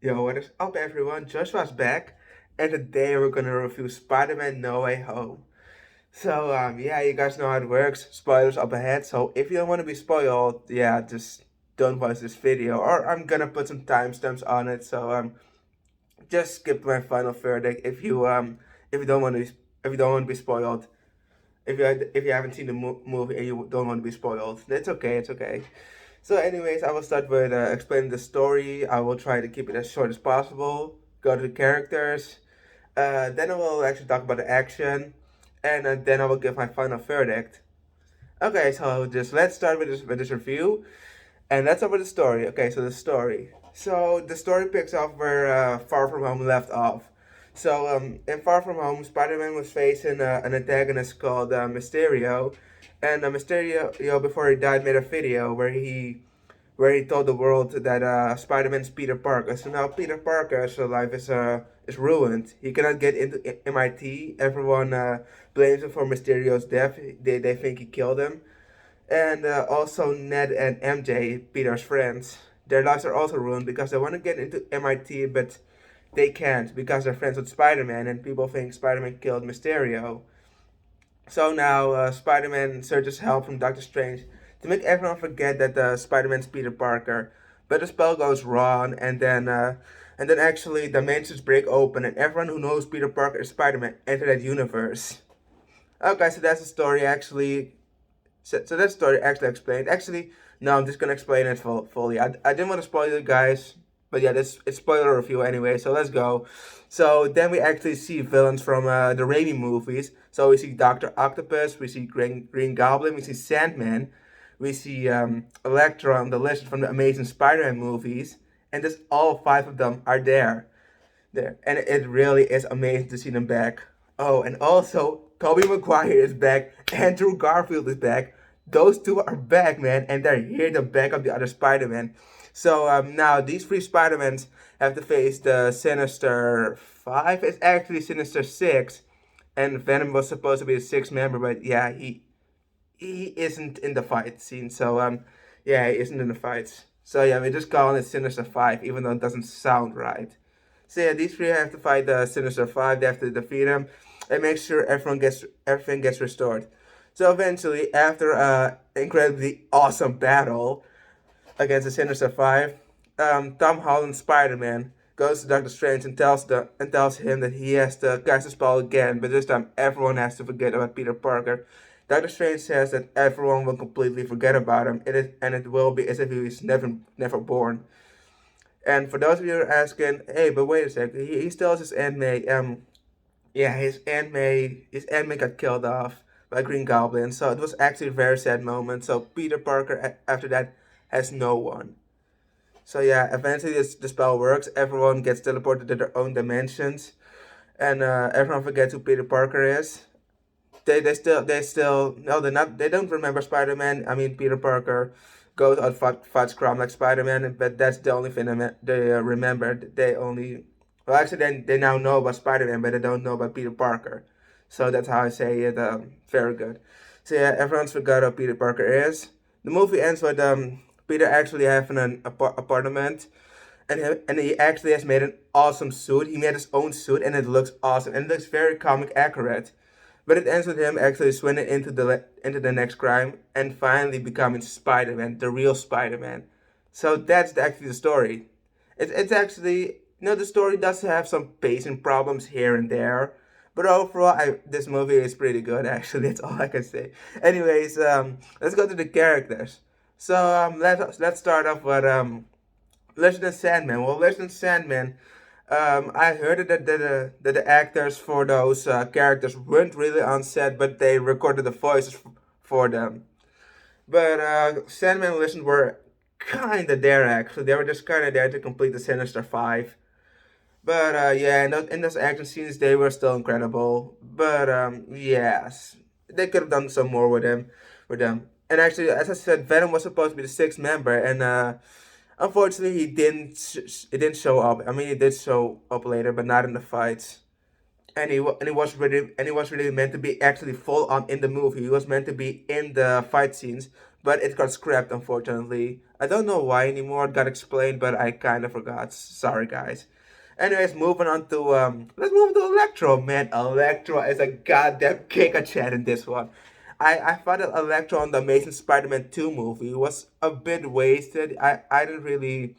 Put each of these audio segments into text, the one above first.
Yo, what is up everyone? Joshua's back, and today we're gonna review Spider-Man No Way Home. So, yeah, you guys know how it works. Spoilers up ahead, so if you don't want to be spoiled, yeah, just don't watch this video, or I'm gonna put some timestamps on it, so, just skip my final verdict if you don't want to if you don't want to be spoiled. If you haven't seen the movie and you don't want to be spoiled, that's okay, it's okay. So anyways, I will start with explaining the story. I will try to keep it as short as possible. Go to the characters. Then I will actually talk about the action. And then I will give my final verdict. Okay, so just let's start with this review. And let's start with the story. Okay, so the story. So the story picks up where Far From Home left off. So in Far From Home, Spider-Man was facing an antagonist called Mysterio, and Mysterio, before he died, made a video where he told the world that Spider-Man's Peter Parker. So now Peter Parker's life is ruined. He cannot get into MIT. Everyone blames him for Mysterio's death. They think he killed him. And also Ned and MJ, Peter's friends, their lives are also ruined because they want to get into MIT, but they can't because they're friends with Spider-Man, and people think Spider-Man killed Mysterio. So now Spider-Man searches help from Doctor Strange to make everyone forget that Spider-Man's Peter Parker. But the spell goes wrong, and then actually dimensions break open, and everyone who knows Peter Parker is Spider-Man enter that universe. Okay, so that's the story actually. So that story actually explained. Actually, no, I'm just gonna explain it fully. I didn't want to spoil you guys, but yeah, this it's spoiler review anyway. So let's go. So then we actually see villains from the Raimi movies. So we see Doctor Octopus, we see Green Goblin, we see Sandman, we see Electro on the list from the Amazing Spider-Man movies, and just all five of them are there, and it really is amazing to see them back. Oh, and also Tobey Maguire is back, Andrew Garfield is back. Those two are back, man, and they're here to back up the other Spider-Man. So now these three Spider-Mans have to face the Sinister Five. It's actually Sinister Six, and Venom was supposed to be the sixth member, but yeah, he isn't in the fight scene. So yeah, he isn't in the fights. So yeah, we're just calling it Sinister Five, even though it doesn't sound right. So yeah, these three have to fight the Sinister Five. They have to defeat them and make sure everything gets restored. So eventually, after an incredibly awesome battle against the Sinister Five, Tom Holland Spider-Man goes to Doctor Strange and tells him that he has to cast a spell again, but this time everyone has to forget about Peter Parker. Doctor Strange says that everyone will completely forget about him, and it will be as if he was never born. And for those of you who are asking, hey, but wait a second, he still has his Aunt May. Yeah, his Aunt May got killed off by Green Goblin, so it was actually a very sad moment. So Peter Parker, after that, has no one. So yeah, eventually the spell works. Everyone gets teleported to their own dimensions, and everyone forgets who Peter Parker is. They still no, they don't remember Spider-Man. I mean Peter Parker goes out fights crime like Spider-Man, but that's the only thing they remember. They only well actually they now know about Spider-Man, but they don't know about Peter Parker. So that's how I say it. Very good. So yeah, everyone's forgot who Peter Parker is. The movie ends with Peter actually having an apartment, and he actually has made an awesome suit. He made his own suit, and it looks awesome, and it looks very comic accurate. But it ends with him actually swimming into the next crime and finally becoming Spider-Man, the real Spider-Man. So that's actually the story. It's actually the story does have some pacing problems here and there, but overall, this movie is pretty good. Actually, that's all I can say. Anyways, let's go to the characters. So let's start off with Legend of Sandman. Well, Legend of Sandman, I heard that the actors for those characters weren't really on set, but they recorded the voices for them. But Sandman and Legend were kinda there actually. They were just kinda there to complete the Sinister Five. But yeah, in those action scenes, they were still incredible. But yes, they could have done some more with them. And actually, as I said, Venom was supposed to be the sixth member, and unfortunately, he didn't show up. I mean, he did show up later, but not in the fights. And he was really meant to be actually full on in the movie. He was meant to be in the fight scenes, but it got scrapped unfortunately. I don't know why anymore. It got explained, but I kind of forgot. Sorry, guys. Anyways, moving on to let's move to Electro. Man, Electro is a goddamn kick a chat in this one. I thought that Electro on the Amazing Spider-Man 2 movie was a bit wasted. I didn't really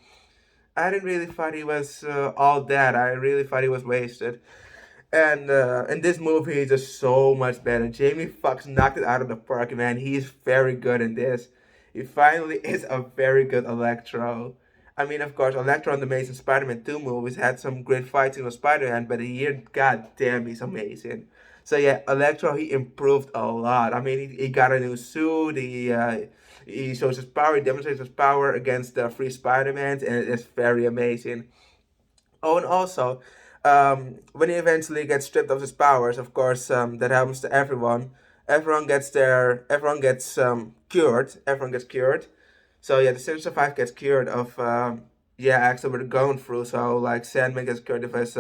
thought he was all that. I really thought he was wasted. And in this movie, he's just so much better. Jamie Foxx knocked it out of the park, man. He's very good in this. He finally is a very good Electro. I mean, of course, Electro in the Amazing Spider-Man 2 movies had some great fights with Spider-Man, but here, goddamn, he's amazing. So yeah, Electro, he improved a lot. I mean, he got a new suit. He shows his power. He demonstrates his power against the three Spider-Mans, and it is very amazing. Oh, and also, when he eventually gets stripped of his powers, of course, that happens to everyone. Everyone gets cured. Everyone gets cured. So yeah, the Sinister Five gets cured of yeah, actually what they're going through. So like Sandman gets cured of his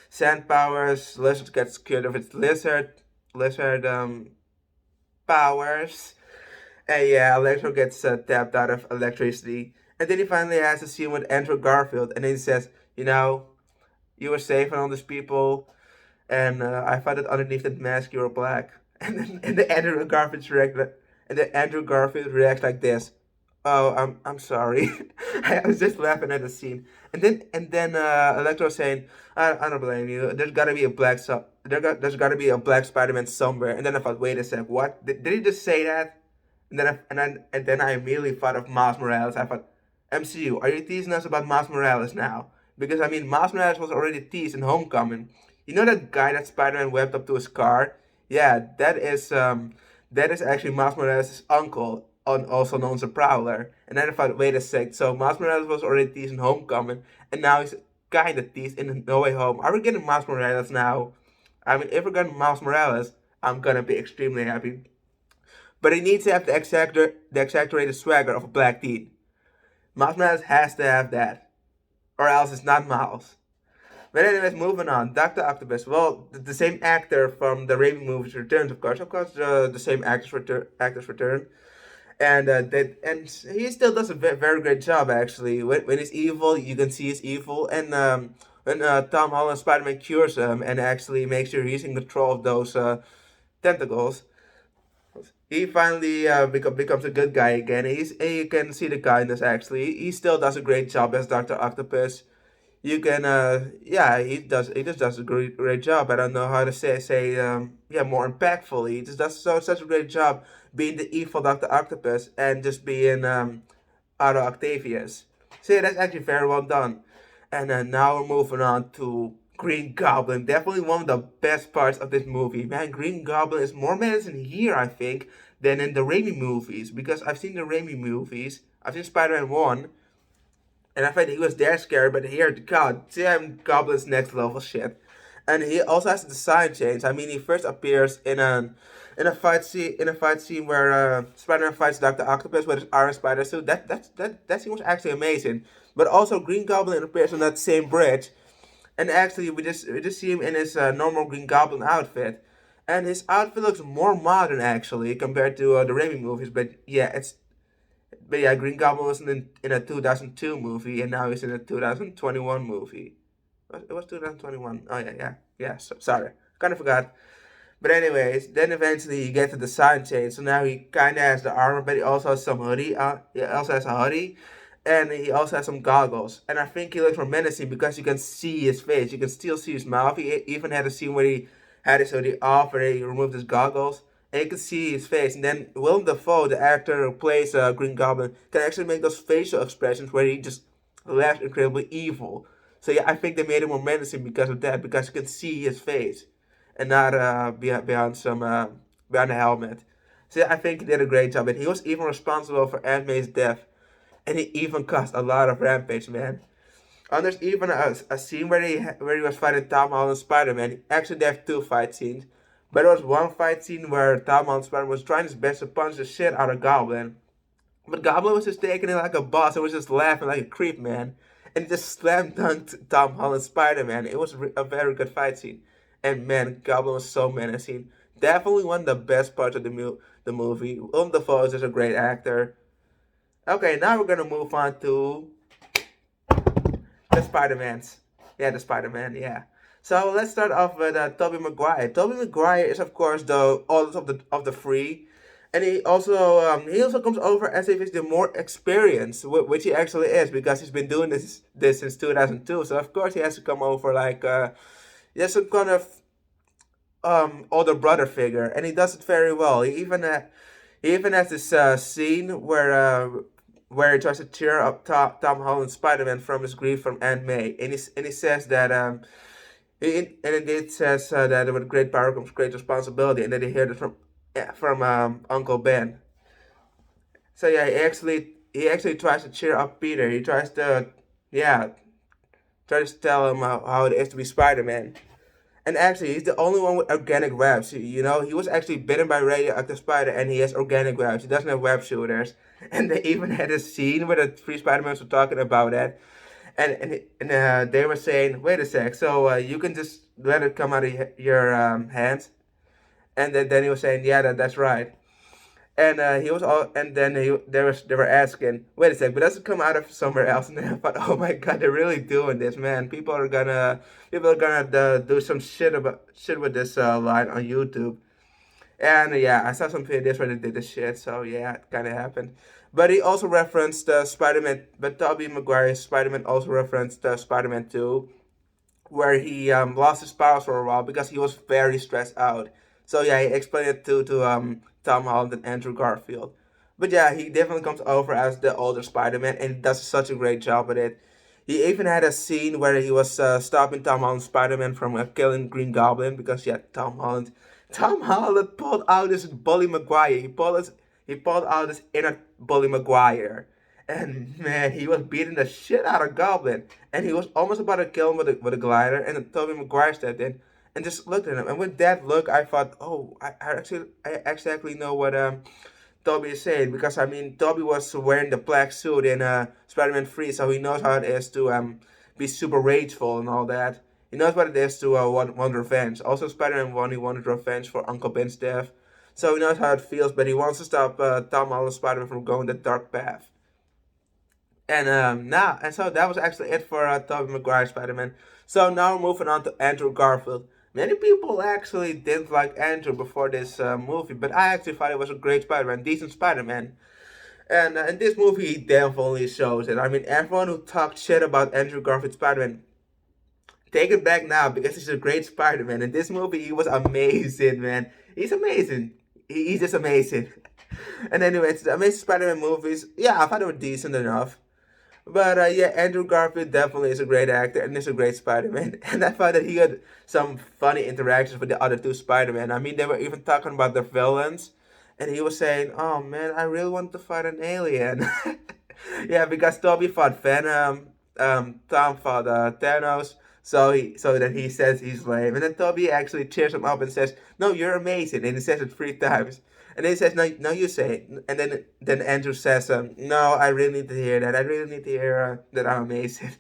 sand powers. Lizard gets cured of its lizard powers. And yeah, Electro gets tapped out of electricity. And then he finally has a scene with Andrew Garfield, and then he says, you know, you were saving all these people, and I thought that underneath that mask you were black. And then Andrew Garfield reacts like this. Oh, I'm sorry. I was just laughing at the scene. And then Electro saying, I don't blame you. There's gotta be a black Spider-Man somewhere. And then I thought, wait a sec, what? Did he just say that? And then I immediately thought of Miles Morales. I thought, MCU, are you teasing us about Miles Morales now? Because I mean, Miles Morales was already teased in Homecoming. You know that guy that Spider-Man webbed up to his car? Yeah, that is actually Miles Morales' uncle, also known as a Prowler. And then I thought, wait a sec, so Miles Morales was already teased in Homecoming, and now he's kinda teased in No Way Home. Are we getting Miles Morales now? I mean, if we're getting Miles Morales, I'm gonna be extremely happy. But he needs to have the exaggerated swagger of a black teen. Miles Morales has to have that, or else it's not Miles. But anyways, moving on. Doctor Octopus. Well, the same actor from the Raimi movies returns, of course. Of course, the same actors return, and he still does a very great job actually. When he's evil, you can see he's evil, and when Tom Holland Spider-Man cures him and actually makes sure he's in control of those tentacles, he finally becomes a good guy again. You can see the kindness actually. He still does a great job as Doctor Octopus. You can yeah, he just does a great job. I don't know how to say yeah, more impactful. He just does such a great job being the evil Doctor Octopus and just being Otto Octavius. So yeah, that's actually very well done. And now we're moving on to Green Goblin. Definitely one of the best parts of this movie. Man, Green Goblin is more menacing here, I think, than in the Raimi movies. Because I've seen the Raimi movies. I've seen Spider-Man 1. And I thought he was there scary, but here, god damn, Goblin's next level shit. And he also has the design change. I mean, he first appears in a fight scene where Spider-Man fights Doctor Octopus with his Iron Spider suit. That scene was actually amazing. But also, Green Goblin appears on that same bridge, and actually, we just see him in his normal Green Goblin outfit, and his outfit looks more modern actually compared to the Raimi movies. But yeah, Green Goblin was in a 2002 movie, and now he's in a 2021 movie. It was 2021. Oh yeah. So, sorry, kind of forgot. But anyways, then eventually he gets to the sign change. So now he kind of has the armor, but he also has some hoodie. He also has a hoodie, and he also has some goggles. And I think he looks more menacing because you can see his face. You can still see his mouth. He even had a scene where he had his hoodie off, where he removed his goggles, and you can see his face. And then Willem Dafoe, the actor who plays Green Goblin, can actually make those facial expressions where he just laughs incredibly evil. So yeah, I think they made him more menacing because of that, because you can see his face and not behind the helmet. So yeah, I think he did a great job, and he was even responsible for Aunt May's death, and he even caused a lot of rampage, man. And there's even a scene where he was fighting Tom Holland and Spider-Man. Actually, they have two fight scenes, but there was one fight scene where Tom Holland Spider-Man was trying his best to punch the shit out of Goblin, but Goblin was just taking it like a boss and was just laughing like a creep, man. And he just slam dunked Tom Holland Spider Man. It was a very good fight scene. And man, Goblin was so menacing. Definitely one of the best parts of the movie. Willem Dafoe is just a great actor. Okay, now we're gonna move on to the Spider-Mans. Yeah, the Spider-Man, yeah. So let's start off with Tobey Maguire. Tobey Maguire is of course the oldest of the three, and he also comes over as if he's the more experienced, which he actually is because he's been doing this since 2002. So of course he has to come over like he has some kind of older brother figure, and he does it very well. He even has this scene where he tries to cheer up Tom Holland Spider Man from his grief from Aunt May, and he says that and indeed says that with great power comes great responsibility, and then he heard it from Uncle Ben. So yeah, he actually tries to cheer up Peter. He tries to yeah tries to tell him how it is to be Spider Man. And actually, he's the only one with organic webs. You know, he was actually bitten by radioactive spider, and he has organic webs. He doesn't have web shooters. And they even had a scene where the three Spider-Mans were talking about that, and they were saying, "Wait a sec, so you can just let it come out of your hands?" And then he was saying, "Yeah, that's right." And he was all, and then they were asking, wait a sec, but does it come out of somewhere else? And then I thought, oh my god, they're really doing this, man. People are gonna do some shit with this line on YouTube. And yeah, I saw some videos where they did this shit, so yeah, it kind of happened. But he also referenced Spider-Man, but Tobey Maguire's Spider-Man also referenced Spider-Man 2, where he lost his powers for a while because he was very stressed out. So yeah, he explained it to Tom Holland and Andrew Garfield. But yeah, he definitely comes over as the older Spider-Man, and he does such a great job with it. He even had a scene where he was stopping Tom Holland Spider-Man from killing Green Goblin because yeah, Tom Holland pulled out his Bully Maguire. He pulled out his inner Bully Maguire. And man, he was beating the shit out of Goblin. And he was almost about to kill him with a glider. And then Tobey Maguire stepped in and just looked at him. And with that look, I thought, oh, I exactly know what Tobey is saying. Because, I mean, Tobey was wearing the black suit in Spider-Man 3. So he knows how it is to be super rageful and all that. He knows what it is to want revenge. Also, Spider-Man 1, he wanted revenge for Uncle Ben's death. So he knows how it feels, but he wants to stop Tom Holland Spider-Man from going that dark path. And so that was actually it for Tobey Maguire Spider-Man. So now we're moving on to Andrew Garfield. Many people actually didn't like Andrew before this movie, but I actually thought it was a great Spider-Man, decent Spider-Man. And in this movie, he definitely shows it. I mean, everyone who talked shit about Andrew Garfield Spider-Man, take it back now because he's a great Spider-Man. In this movie, he was amazing, man. He's amazing. He's just amazing. And anyways, the Amazing Spider-Man movies, yeah, I thought they were decent enough. But yeah, Andrew Garfield definitely is a great actor and is a great Spider-Man. And I thought that he had some funny interactions with the other two Spider-Man. I mean, they were even talking about the villains. And he was saying, oh man, I really want to fight an alien. Yeah, because Toby fought Venom, Tom fought Thanos. So then he says he's lame. And then Toby actually cheers him up and says, no, you're amazing. And he says it 3 times. And then he says, no, no, you say it. And then Andrew says, no, I really need to hear that. I really need to hear that I'm amazing.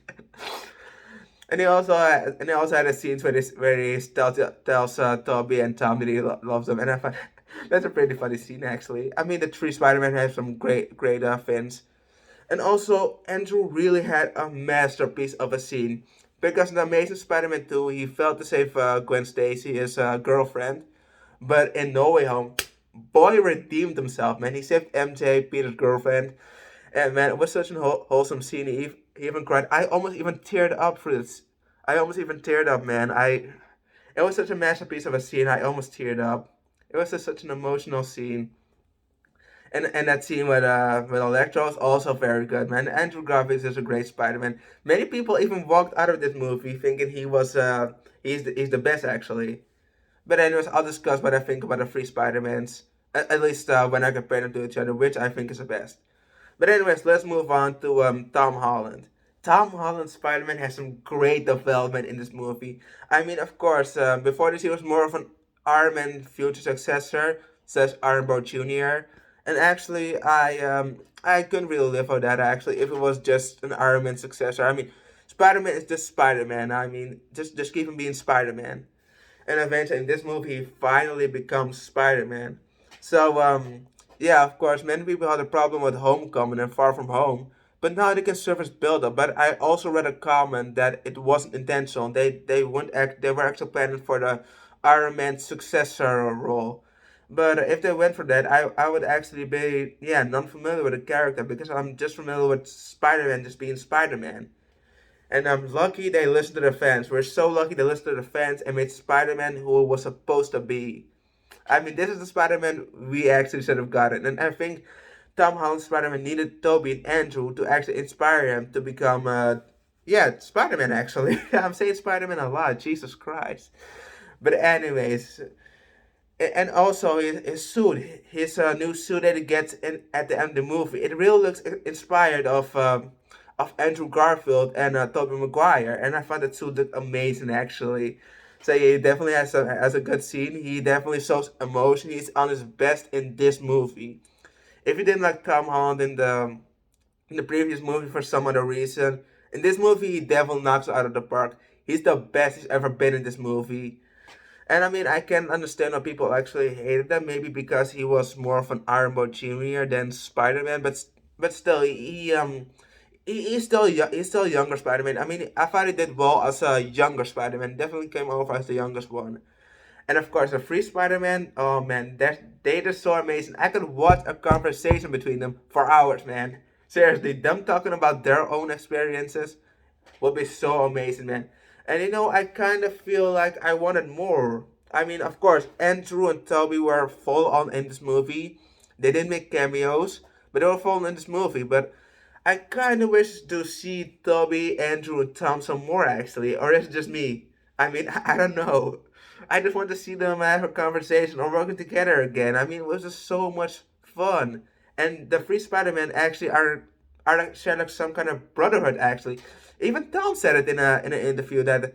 And he also had a scene where he tells Toby and Tom that he loves them. And I find that's a pretty funny scene, actually. I mean, the three Spider-Man have some great fins. And also, Andrew really had a masterpiece of a scene. Because in The Amazing Spider-Man 2, he failed to save Gwen Stacy, his girlfriend. But in No Way Home, boy redeemed himself, man. He saved MJ, Peter's girlfriend. And man, it was such a wholesome scene. He even cried. I almost even teared up for this. I almost even teared up, man. It was such a masterpiece of a scene. I almost teared up. It was just such an emotional scene. And that scene with Electro is also very good, man. Andrew Garfield is a great Spider-Man. Many people even walked out of this movie thinking he's the best actually. But anyways, I'll discuss what I think about the three Spider-Mans. At least when I compare them to each other, which I think is the best. But anyways, let's move on to Tom Holland. Tom Holland's Spider-Man has some great development in this movie. I mean, of course, before this he was more of an Iron Man future successor, says Iron Bro Jr. And actually, I couldn't really live with that actually if it was just an Iron Man successor. I mean, Spider-Man is just Spider-Man. I mean, just keep him being Spider-Man. And eventually, in this movie, he finally becomes Spider-Man. So Yeah, of course, many people had a problem with Homecoming and Far From Home, but now they can surface build-up. But I also read a comment that it wasn't intentional. They were actually planning for the Iron Man successor role. But if they went for that, I would actually be non-familiar with the character because I'm just familiar with Spider-Man just being Spider-Man. And I'm lucky they listened to the fans. We're so lucky they listened to the fans and made Spider-Man who was supposed to be. I mean, this is the Spider-Man we actually should have gotten. And I think Tom Holland's Spider-Man needed Tobey and Andrew to actually inspire him to become, Spider-Man actually. I'm saying Spider-Man a lot, Jesus Christ. But anyways, and also his suit, his new suit that he gets in at the end of the movie, it really looks inspired of Andrew Garfield and Tobey Maguire, and I thought that suit looked amazing actually. So yeah, he definitely has a good scene. He definitely shows emotion. He's on his best in this movie. If you didn't like Tom Holland in the previous movie for some other reason, in this movie he definitely knocks it out of the park. He's the best he's ever been in this movie. And I mean, I can understand why people actually hated him. Maybe because he was more of an Iron Man Junior than Spider Man. But still, he's still a younger Spider Man. I mean, I thought he did well as a younger Spider Man. Definitely came over as the youngest one. And of course, the Free Spider Man. Oh man, they just so amazing. I could watch a conversation between them for hours, man. Seriously, them talking about their own experiences would be so amazing, man. And I kind of feel like I wanted more. I mean, of course, Andrew and Toby were full on in this movie. They didn't make cameos, but they were full on in this movie. But I kind of wish to see Toby, Andrew, and Tom some more actually, or is it just me? I mean, I don't know. I just want to see them have a conversation or working together again. I mean, it was just so much fun. And the Free Spider-Man actually are like share like some kind of brotherhood actually. Even Tom said it in an interview that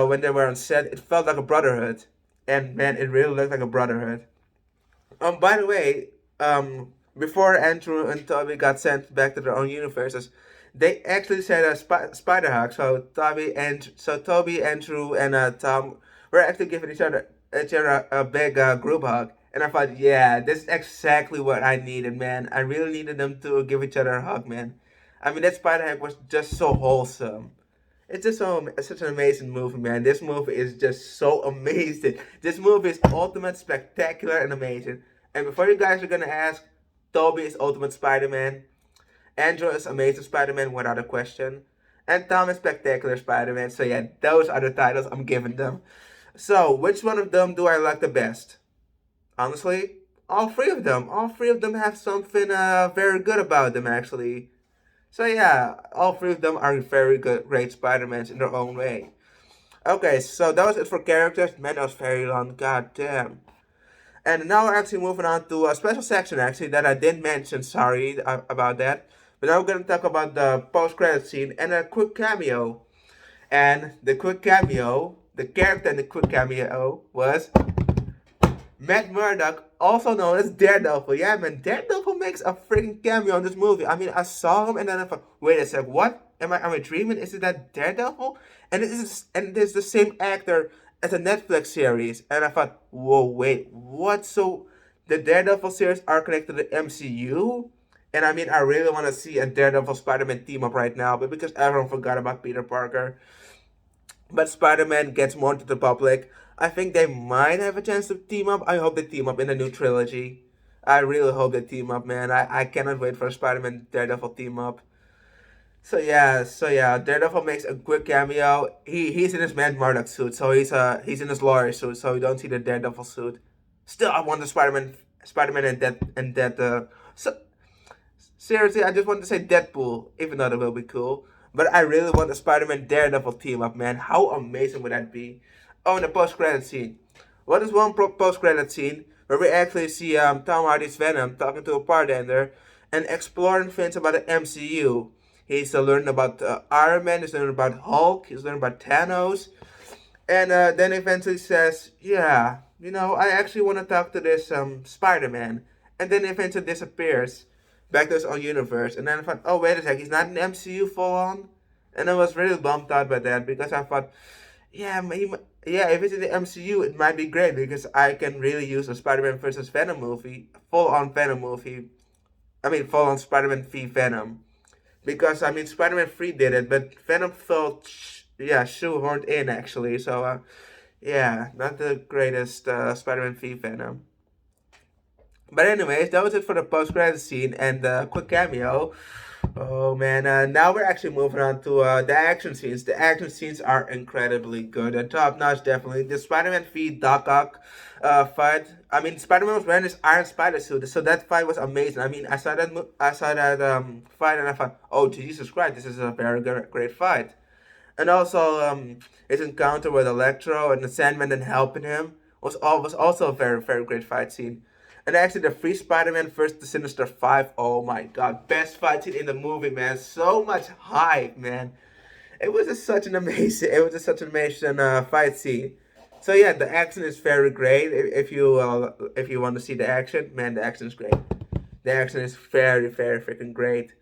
when they were on set, it felt like a brotherhood, and man, it really looked like a brotherhood. By the way, before Andrew and Toby got sent back to their own universes, they actually said a spider hug. So Toby, Andrew, and Tom were actually giving each other a big group hug. And I thought, yeah, this is exactly what I needed, man. I really needed them to give each other a hug, man. I mean, that spider hug was just so wholesome. It's just it's such an amazing movie, man. This movie is just so amazing. This movie is ultimate, spectacular, and amazing. And before you guys are gonna ask, Toby is Ultimate Spider-Man, Andrew is Amazing Spider-Man without a question, and Tom is Spectacular Spider-Man. So yeah, those are the titles I'm giving them. So which one of them do I like the best? Honestly, all three of them. All three of them have something very good about them actually. So yeah, all three of them are very good, great Spider-Mans in their own way. Okay, so that was it for characters. Man, that was very long. God damn. And now we're actually moving on to a special section actually that I didn't mention. Sorry about that. But now we're gonna talk about the post-credit scene and a quick cameo. And the quick cameo, the character in the quick cameo was Matt Murdock, also known as Daredevil. Yeah, man, Daredevil makes a freaking cameo in this movie. I mean, I saw him and then I thought, wait a sec, what? Am I dreaming? Is it that Daredevil? And it's the same actor as a Netflix series. And I thought, whoa, wait, what? So the Daredevil series are connected to the MCU? And I mean, I really want to see a Daredevil Spider-Man team up right now, but because everyone forgot about Peter Parker, but Spider-Man gets more to the public, I think they might have a chance to team up. I hope they team up in the new trilogy. I really hope they team up, man. I cannot wait for a Spider-Man Daredevil team up. So yeah, Daredevil makes a quick cameo. He's in his Man Murdock suit, so he's in his lawyer suit, so we don't see the Daredevil suit. Still, I want the Spider-Man and that. So seriously, I just want to say Deadpool, even though that will be cool. But I really want a Spider-Man Daredevil team up, man. How amazing would that be? Oh, and the post-credit scene. What is one post-credit scene where we actually see Tom Hardy's Venom talking to a bartender and exploring things about the MCU. He's learning about Iron Man, he's learning about Hulk, he's learning about Thanos, and then eventually says, yeah, I actually want to talk to this Spider-Man. And then eventually disappears back to his own universe. And then I thought, oh, wait a sec, he's not in the MCU full on? And I was really bummed out by that because I thought, yeah, yeah, if it's in the MCU, it might be great because I can really use a Spider-Man versus Venom movie, full-on Venom movie. I mean, full-on Spider-Man v Venom. Because I mean, Spider-Man 3 did it, but Venom felt yeah shoehorned in actually. So yeah, not the greatest Spider-Man v Venom. But anyways, that was it for the post-credit scene and the quick cameo. Oh man, now we're actually moving on to the action scenes. The action scenes are incredibly good and top notch, definitely. The Spider-Man v Doc Ock fight. I mean, Spider-Man was wearing his Iron Spider suit, so that fight was amazing. I mean, I saw that fight, and I thought, oh Jesus Christ, this is a very great fight. And also, his encounter with Electro and the Sandman and helping him was also a very great fight scene. And actually, the Free Spider-Man versus the Sinister Five. Oh my God, best fight scene in the movie, man. So much hype, man. It was just such an amazing fight scene. So yeah, the action is very great. If you want to see the action, man, the action is great. The action is very freaking great.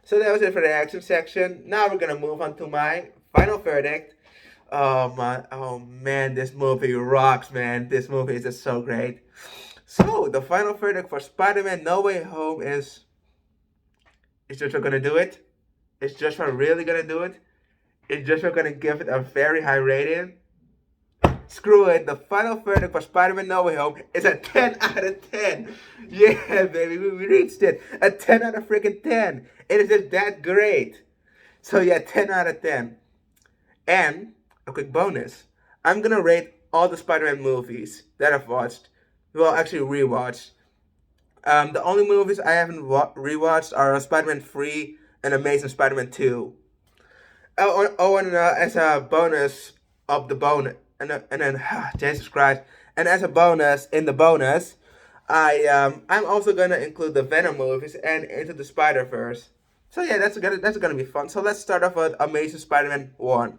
So that was it for the action section. Now we're gonna move on to my final verdict. Oh man, this movie rocks, man. This movie is just so great. So the final verdict for Spider-Man No Way Home is Joshua gonna do it? Is Joshua really gonna do it? Is Joshua gonna give it a very high rating? Screw it. The final verdict for Spider-Man No Way Home is a 10 out of 10. Yeah, baby, we reached it. A 10 out of freaking 10. It is just that great. So yeah, 10 out of 10. And a quick bonus. I'm gonna rate all the Spider-Man movies that I've watched. Well, actually rewatched. The only movies I haven't rewatched are Spider-Man 3 and Amazing Spider-Man 2. And as a bonus of the bonus, and then Jesus Christ, and as a bonus in the bonus, I'm also gonna include the Venom movies and Into the Spider Verse. So yeah, that's gonna be fun. So let's start off with Amazing Spider-Man 1.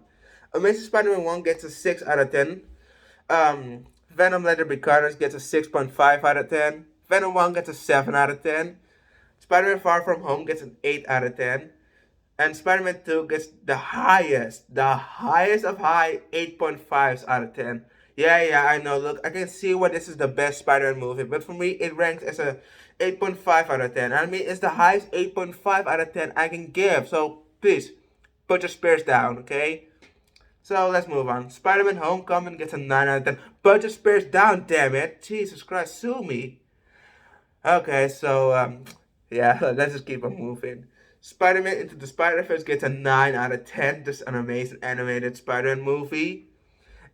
Amazing Spider-Man 1 gets a 6 out of 10. Venom Let There Be Carnage gets a 6.5 out of 10. Venom 1 gets a 7 out of 10. Spider-Man Far From Home gets an 8 out of 10. And Spider-Man 2 gets the highest of high 8.5s out of 10. Yeah, I know. Look, I can see why this is the best Spider-Man movie, but for me, it ranks as a 8.5 out of 10. I mean, it's the highest 8.5 out of 10 I can give. So please, put your spirits down, okay? So let's move on. Spider-Man Homecoming gets a 9 out of 10. Put your spirits down, damn it. Jesus Christ, sue me. Okay, so yeah, let's just keep on moving. Spider-Man Into the Spider-Verse gets a 9 out of 10. Just an amazing animated Spider-Man movie.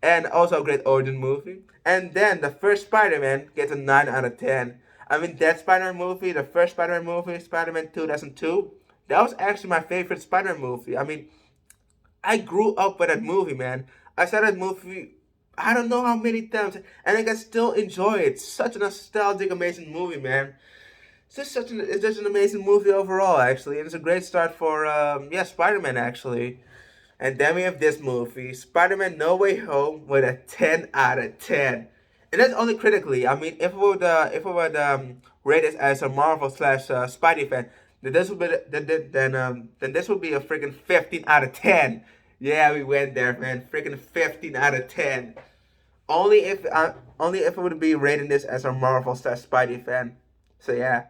And also a great origin movie. And then the first Spider-Man gets a 9 out of 10. I mean, that Spider-Man movie, the first Spider-Man movie, Spider-Man 2002, that was actually my favorite Spider-Man movie. I mean, I grew up with that movie, man. I saw that movie, I don't know how many times, and I can still enjoy it. Such a nostalgic, amazing movie, man. It's just an amazing movie overall, actually. And it's a great start for yeah, Spider-Man actually. And then we have this movie, Spider-Man No Way Home, with a 10 out of 10. And that's only critically. I mean, if we would rate it as a Marvel slash Spidey fan, then this would be then this would be a freaking 15 out of 10. Yeah, we went there, man. Freaking 15 out of 10. Only if I would be rating this as a Marvel slash Spidey fan. So yeah,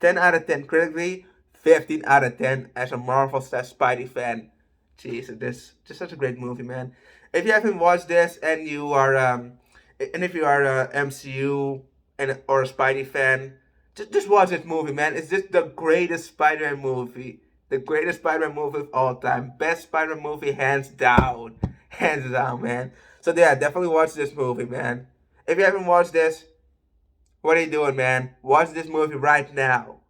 10 out of 10 critically, 15 out of 10 as a Marvel slash Spidey fan. Jeez, this just such a great movie, man. If you haven't watched this and you are and if you are a MCU and or a Spidey fan, just watch this movie, man. It's just the greatest Spider-Man movie. The greatest Spider-Man movie of all time. Best Spider-Man movie hands down. Hands down, man. So yeah, definitely watch this movie, man. If you haven't watched this, what are you doing, man? Watch this movie right now.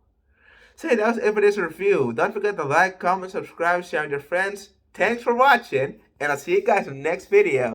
So yeah, that was it for this review. Don't forget to like, comment, subscribe, share with your friends. Thanks for watching, and I'll see you guys in the next video.